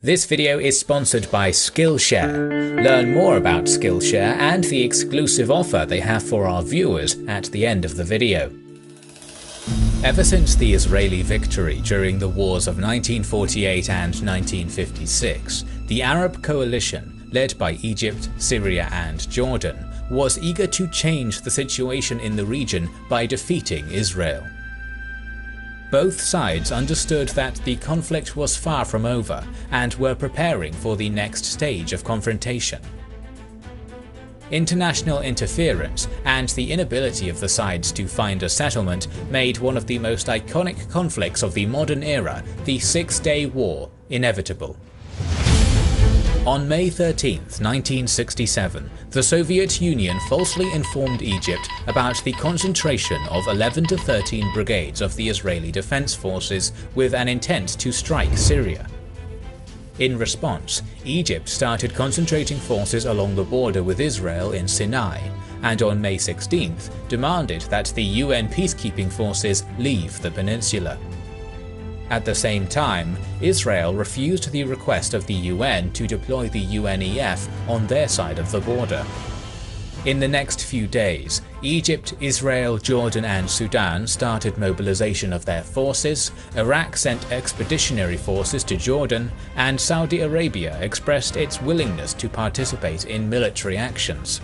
This video is sponsored by Skillshare. Learn more about Skillshare and the exclusive offer they have for our viewers at the end of the video. Ever since the Israeli victory during the wars of 1948 and 1956, the Arab coalition, led by Egypt, Syria and Jordan, was eager to change the situation in the region by defeating Israel. Both sides understood that the conflict was far from over and were preparing for the next stage of confrontation. International interference and the inability of the sides to find a settlement made one of the most iconic conflicts of the modern era, the Six-Day War, inevitable. On May 13, 1967, the Soviet Union falsely informed Egypt about the concentration of 11 to 13 brigades of the Israeli Defense Forces with an intent to strike Syria. In response, Egypt started concentrating forces along the border with Israel in Sinai, and on May 16th demanded that the UN peacekeeping forces leave the peninsula. At the same time, Israel refused the request of the UN to deploy the UNEF on their side of the border. In the next few days, Egypt, Israel, Jordan and Sudan started mobilization of their forces, Iraq sent expeditionary forces to Jordan, and Saudi Arabia expressed its willingness to participate in military actions.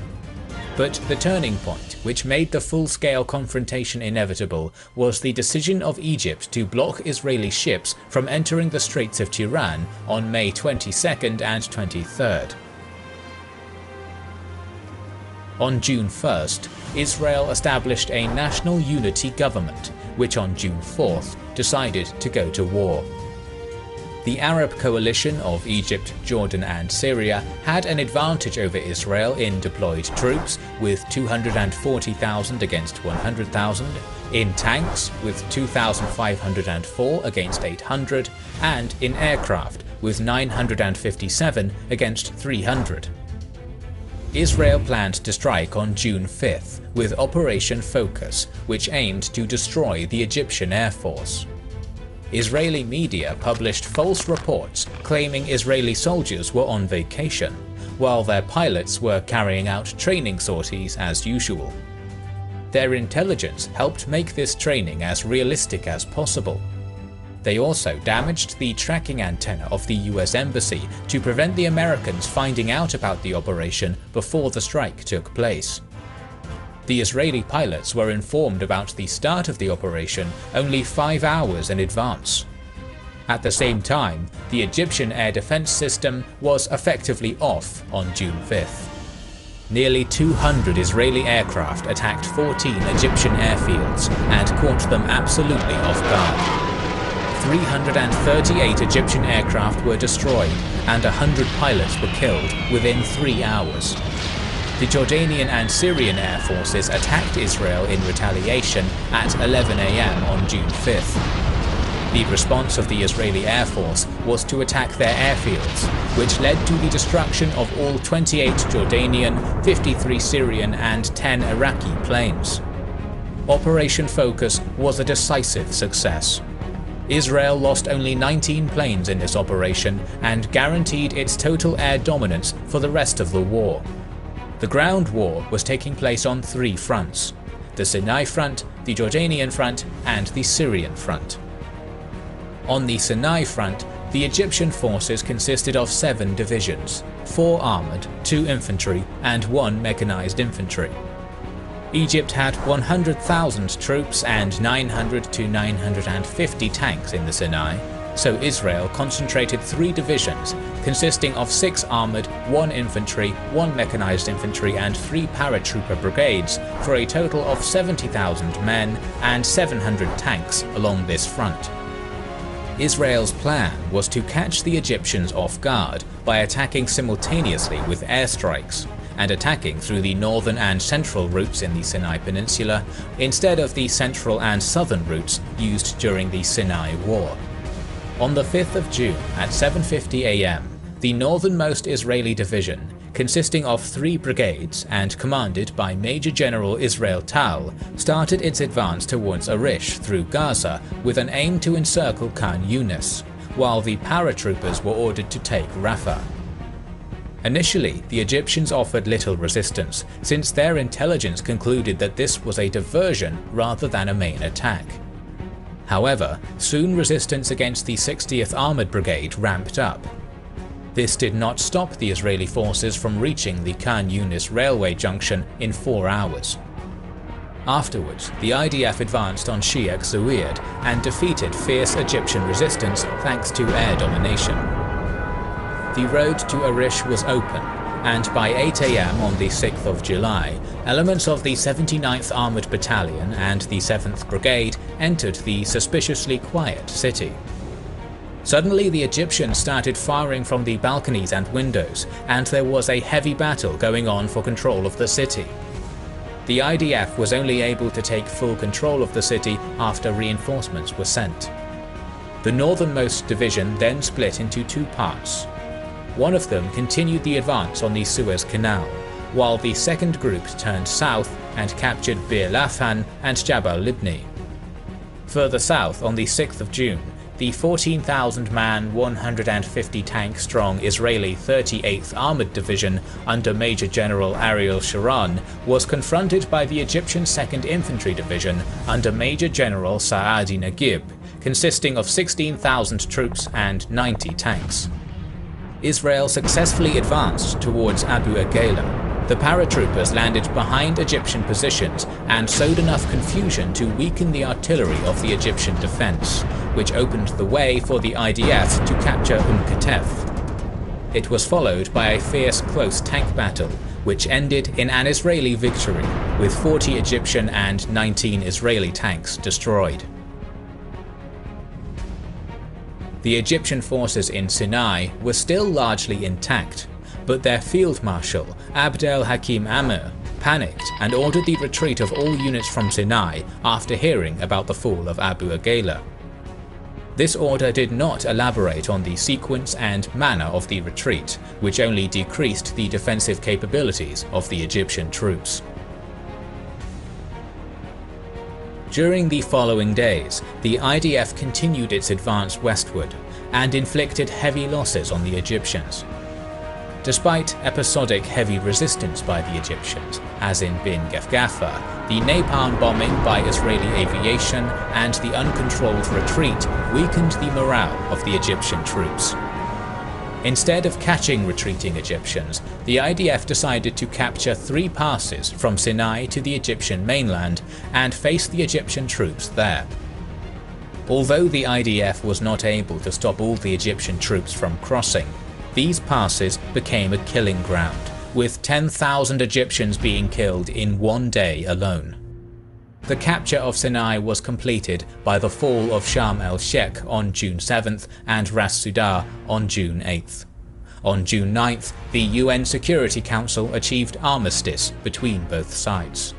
But the turning point, which made the full-scale confrontation inevitable, was the decision of Egypt to block Israeli ships from entering the Straits of Tiran on May 22nd and 23rd. On June 1st, Israel established a national unity government, which on June 4th decided to go to war. The Arab coalition of Egypt, Jordan and Syria had an advantage over Israel in deployed troops with 240,000 against 100,000, in tanks with 2,504 against 800, and in aircraft with 957 against 300. Israel planned to strike on June 5th with Operation Focus, which aimed to destroy the Egyptian Air Force. Israeli media published false reports claiming Israeli soldiers were on vacation, while their pilots were carrying out training sorties as usual. Their intelligence helped make this training as realistic as possible. They also damaged the tracking antenna of the US Embassy to prevent the Americans finding out about the operation before the strike took place. The Israeli pilots were informed about the start of the operation only 5 hours in advance. At the same time, the Egyptian air defense system was effectively off on June 5th. Nearly 200 Israeli aircraft attacked 14 Egyptian airfields and caught them absolutely off guard. 338 Egyptian aircraft were destroyed and 100 pilots were killed within 3 hours. The Jordanian and Syrian air forces attacked Israel in retaliation at 11 AM on June 5th. The response of the Israeli Air Force was to attack their airfields, which led to the destruction of all 28 Jordanian, 53 Syrian and 10 Iraqi planes. Operation Focus was a decisive success. Israel lost only 19 planes in this operation and guaranteed its total air dominance for the rest of the war. The ground war was taking place on 3 fronts: the Sinai front, the Jordanian front, and the Syrian front. On the Sinai front, the Egyptian forces consisted of 7 divisions, 4 armoured, 2 infantry, and 1 mechanized infantry. Egypt had 100,000 troops and 900 to 950 tanks in the Sinai, so Israel concentrated 3 divisions consisting of 6 armoured, 1 infantry, 1 mechanized infantry and 3 paratrooper brigades for a total of 70,000 men and 700 tanks along this front. Israel's plan was to catch the Egyptians off guard by attacking simultaneously with airstrikes, and attacking through the northern and central routes in the Sinai Peninsula instead of the central and southern routes used during the Sinai War. On the 5th of June at 7:50 AM, the northernmost Israeli division, consisting of 3 brigades and commanded by Major General Israel Tal, started its advance towards Arish through Gaza with an aim to encircle Khan Yunis, while the paratroopers were ordered to take Rafah. Initially, the Egyptians offered little resistance, since their intelligence concluded that this was a diversion rather than a main attack. However, soon resistance against the 60th Armoured Brigade ramped up. This did not stop the Israeli forces from reaching the Khan Yunis railway junction in 4 hours. Afterwards, the IDF advanced on Sheikh Zayed and defeated fierce Egyptian resistance thanks to air domination. The road to Arish was open, and by 8 AM on the 6th of July, elements of the 79th Armoured Battalion and the 7th Brigade entered the suspiciously quiet city. Suddenly the Egyptians started firing from the balconies and windows, and there was a heavy battle going on for control of the city. The IDF was only able to take full control of the city after reinforcements were sent. The northernmost division then split into 2 parts. One of them continued the advance on the Suez Canal, while the second group turned south and captured Bir Lafan and Jabal Libni. Further south, on the 6th of June, the 14,000-man, 150-tank-strong Israeli 38th Armoured Division under Major General Ariel Sharon was confronted by the Egyptian 2nd Infantry Division under Major General Saadi Naguib, consisting of 16,000 troops and 90 tanks. Israel successfully advanced towards Abu Aghaila. The paratroopers landed behind Egyptian positions and sowed enough confusion to weaken the artillery of the Egyptian defense, which opened the way for the IDF to capture Katef. It was followed by a fierce close tank battle, which ended in an Israeli victory, with 40 Egyptian and 19 Israeli tanks destroyed. The Egyptian forces in Sinai were still largely intact, but their field marshal, Abd el-Hakim Amr, panicked and ordered the retreat of all units from Sinai after hearing about the fall of Abu Aghaila. This order did not elaborate on the sequence and manner of the retreat, which only decreased the defensive capabilities of the Egyptian troops. During the following days, the IDF continued its advance westward and inflicted heavy losses on the Egyptians. Despite episodic heavy resistance by the Egyptians, as in Bin Gefgafa, the napalm bombing by Israeli aviation and the uncontrolled retreat weakened the morale of the Egyptian troops. Instead of catching retreating Egyptians, the IDF decided to capture 3 passes from Sinai to the Egyptian mainland and face the Egyptian troops there. Although the IDF was not able to stop all the Egyptian troops from crossing, these passes became a killing ground, with 10,000 Egyptians being killed in one day alone. The capture of Sinai was completed by the fall of Sharm el-Sheikh on June 7th and Ras Sudah on June 8th. On June 9th, the UN Security Council achieved armistice between both sides.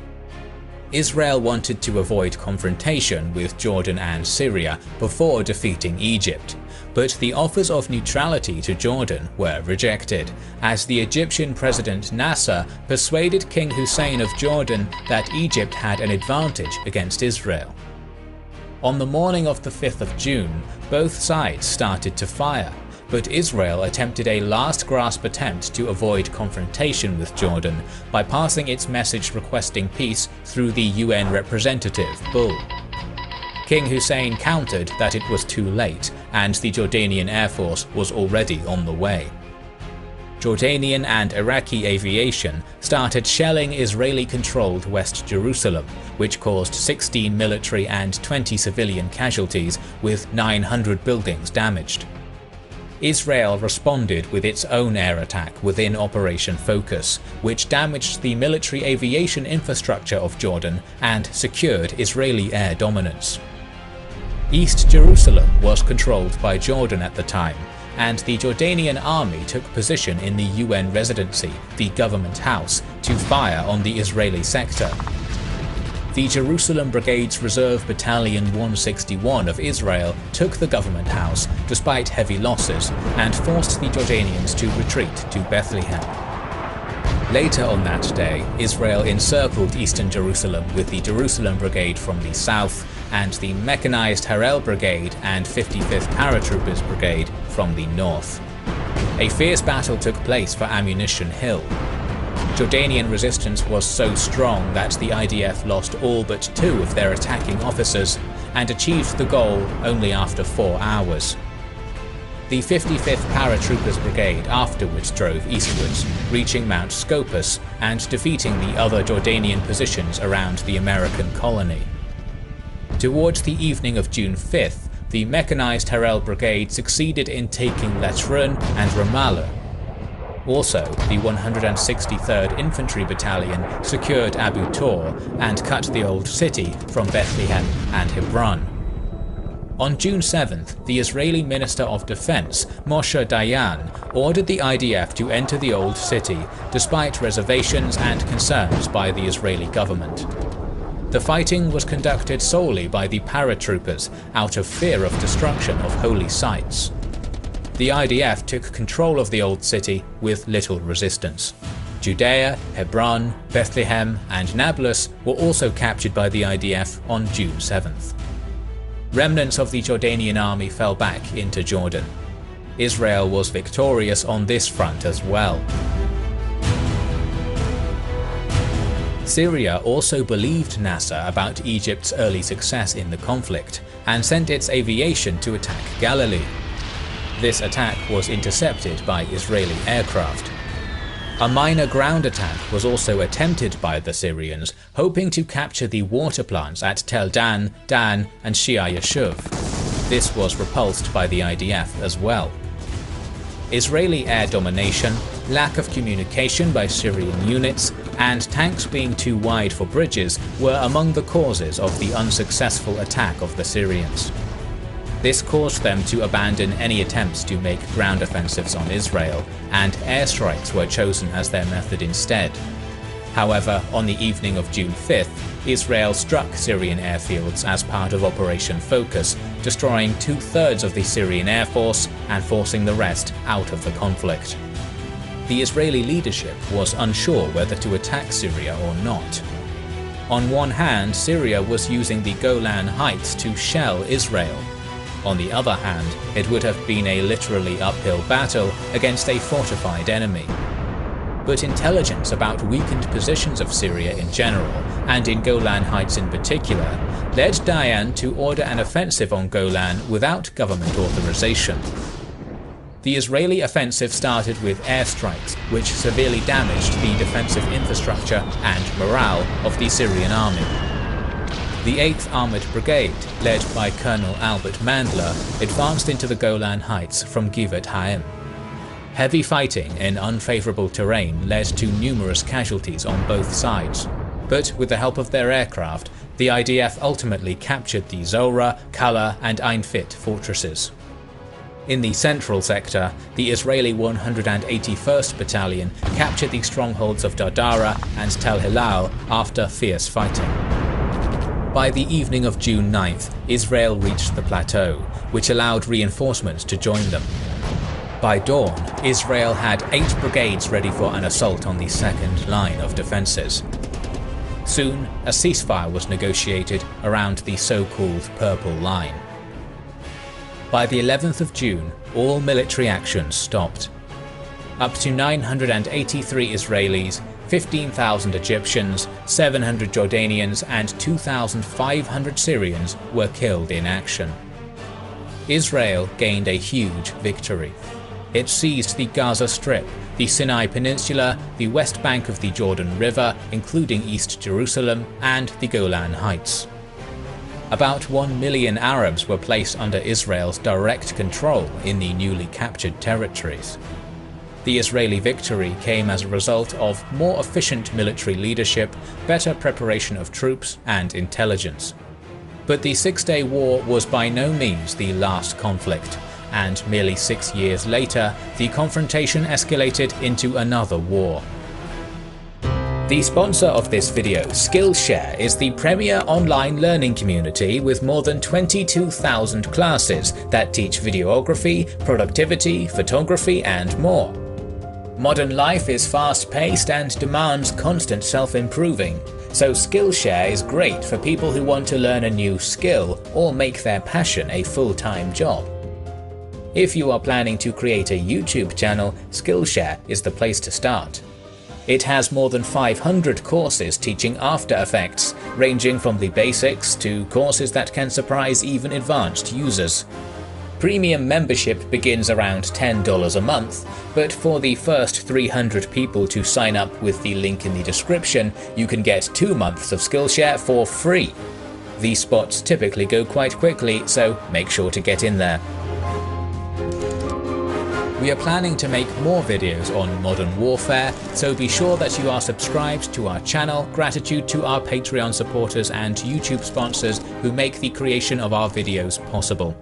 Israel wanted to avoid confrontation with Jordan and Syria before defeating Egypt, but the offers of neutrality to Jordan were rejected, as the Egyptian President Nasser persuaded King Hussein of Jordan that Egypt had an advantage against Israel. On the morning of the 5th of June, both sides started to fire, but Israel attempted a last-gasp attempt to avoid confrontation with Jordan by passing its message requesting peace through the UN representative, Bull. King Hussein countered that it was too late, and the Jordanian Air Force was already on the way. Jordanian and Iraqi aviation started shelling Israeli-controlled West Jerusalem, which caused 16 military and 20 civilian casualties, with 900 buildings damaged. Israel responded with its own air attack within Operation Focus, which damaged the military aviation infrastructure of Jordan and secured Israeli air dominance. East Jerusalem was controlled by Jordan at the time, and the Jordanian army took position in the UN residency, the government house, to fire on the Israeli sector. The Jerusalem Brigade's Reserve Battalion 161 of Israel took the government house despite heavy losses and forced the Jordanians to retreat to Bethlehem. Later on that day, Israel encircled eastern Jerusalem with the Jerusalem Brigade from the south and the mechanized Harel Brigade and 55th Paratroopers Brigade from the north. A fierce battle took place for Ammunition Hill. Jordanian resistance was so strong that the IDF lost all but 2 of their attacking officers and achieved the goal only after 4 hours. The 55th Paratroopers Brigade afterwards drove eastwards, reaching Mount Scopus and defeating the other Jordanian positions around the American colony. Towards the evening of June 5th, the mechanized Harel Brigade succeeded in taking Latrun and Ramallah. Also, the 163rd Infantry Battalion secured Abu Tor and cut the old city from Bethlehem and Hebron. On June 7th, the Israeli Minister of Defense, Moshe Dayan, ordered the IDF to enter the old city, despite reservations and concerns by the Israeli government. The fighting was conducted solely by the paratroopers out of fear of destruction of holy sites. The IDF took control of the old city with little resistance. Judea, Hebron, Bethlehem, and Nablus were also captured by the IDF on June 7th. Remnants of the Jordanian army fell back into Jordan. Israel was victorious on this front as well. Syria also believed Nasser about Egypt's early success in the conflict and sent its aviation to attack Galilee. This attack was intercepted by Israeli aircraft. A minor ground attack was also attempted by the Syrians, hoping to capture the water plants at Tel Dan, Dan, and Shia Yashuv. This was repulsed by the IDF as well. Israeli air domination, lack of communication by Syrian units, and tanks being too wide for bridges were among the causes of the unsuccessful attack of the Syrians. This caused them to abandon any attempts to make ground offensives on Israel, and airstrikes were chosen as their method instead. However, on the evening of June 5th, Israel struck Syrian airfields as part of Operation Focus, destroying 2/3 of the Syrian air force and forcing the rest out of the conflict. The Israeli leadership was unsure whether to attack Syria or not. On one hand, Syria was using the Golan Heights to shell Israel. On the other hand, it would have been a literally uphill battle against a fortified enemy. But intelligence about weakened positions of Syria in general, and in Golan Heights in particular, led Dayan to order an offensive on Golan without government authorization. The Israeli offensive started with airstrikes, which severely damaged the defensive infrastructure and morale of the Syrian army. The 8th Armoured Brigade, led by Colonel Albert Mandler, advanced into the Golan Heights from Givat Haim. Heavy fighting in unfavourable terrain led to numerous casualties on both sides, but with the help of their aircraft, the IDF ultimately captured the Zora, Kala, and Ein Fit fortresses. In the central sector, the Israeli 181st Battalion captured the strongholds of Dardara and Tel Hilal after fierce fighting. By the evening of June 9th, Israel reached the plateau, which allowed reinforcements to join them. By dawn, Israel had 8 brigades ready for an assault on the second line of defences. Soon, a ceasefire was negotiated around the so-called Purple Line. By the 11th of June, all military actions stopped. Up to 983 Israelis, 15,000 Egyptians, 700 Jordanians, and 2,500 Syrians were killed in action. Israel gained a huge victory. It seized the Gaza Strip, the Sinai Peninsula, the west bank of the Jordan River, including East Jerusalem, and the Golan Heights. About 1 million Arabs were placed under Israel's direct control in the newly captured territories. The Israeli victory came as a result of more efficient military leadership, better preparation of troops, and intelligence. But the Six-Day War was by no means the last conflict, and merely 6 years later, the confrontation escalated into another war. The sponsor of this video, Skillshare, is the premier online learning community with more than 22,000 classes that teach videography, productivity, photography, and more. Modern life is fast-paced and demands constant self-improving, so Skillshare is great for people who want to learn a new skill or make their passion a full-time job. If you are planning to create a YouTube channel, Skillshare is the place to start. It has more than 500 courses teaching After Effects, ranging from the basics to courses that can surprise even advanced users. Premium membership begins around $10 a month, but for the first 300 people to sign up with the link in the description, you can get 2 months of Skillshare for free. These spots typically go quite quickly, so make sure to get in there. We are planning to make more videos on Modern Warfare, so be sure that you are subscribed to our channel. Gratitude to our Patreon supporters and YouTube sponsors who make the creation of our videos possible.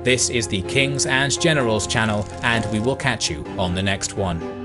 This is the Kings and Generals channel, and we will catch you on the next one.